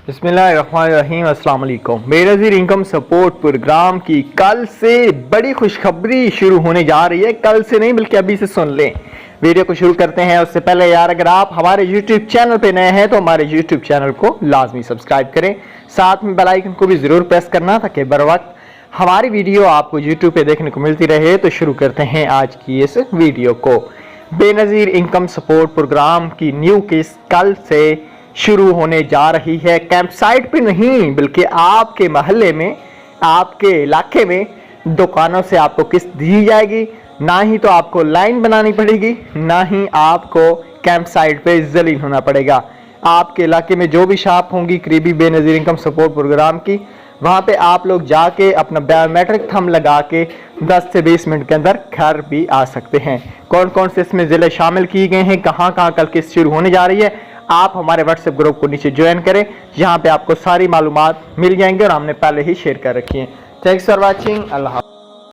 बिस्मिल्लाहिर्रहमानिर्रहीम, अस्सलाम वालेकुम। बेनज़ीर इनकम सपोर्ट प्रोग्राम की कल से बड़ी खुशखबरी शुरू होने जा रही है। कल से नहीं बल्कि अभी से सुन लें। वीडियो को शुरू करते हैं उससे पहले यार, अगर आप हमारे YouTube चैनल पे नए हैं तो हमारे YouTube चैनल को लाजमी सब्सक्राइब करें, साथ में बेल आइकन को भी ज़रूर प्रेस करना ताकि बर वक्त हमारी वीडियो आपको YouTube पे देखने को मिलती रहे। तो शुरू करते हैं आज की इस वीडियो को। बेनज़ीर इनकम सपोर्ट प्रोग्राम की न्यू किस्त कल से शुरू होने जा रही है। कैंप साइट पे नहीं बल्कि आपके मोहल्ले में, आपके इलाके में दुकानों से आपको किस्त दी जाएगी। ना ही तो आपको लाइन बनानी पड़ेगी, ना ही आपको कैंप साइट पे जलील होना पड़ेगा। आपके इलाके में जो भी शॉप होंगी करीबी बेनज़ीर इनकम सपोर्ट प्रोग्राम की, वहाँ पे आप लोग जाके अपना बायोमेट्रिक थंब लगा के 10 से 20 मिनट के अंदर घर भी आ सकते हैं। कौन कौन से इसमें ज़िले शामिल किए गए हैं, कहाँ कहाँ कल किस्त शुरू होने जा रही है, आप हमारे व्हाट्सएप ग्रुप को नीचे ज्वाइन करें, जहाँ पे आपको सारी मालूमात मिल जाएंगे और हमने पहले ही शेयर कर रखी है। Thanks for watching. अल्लाह।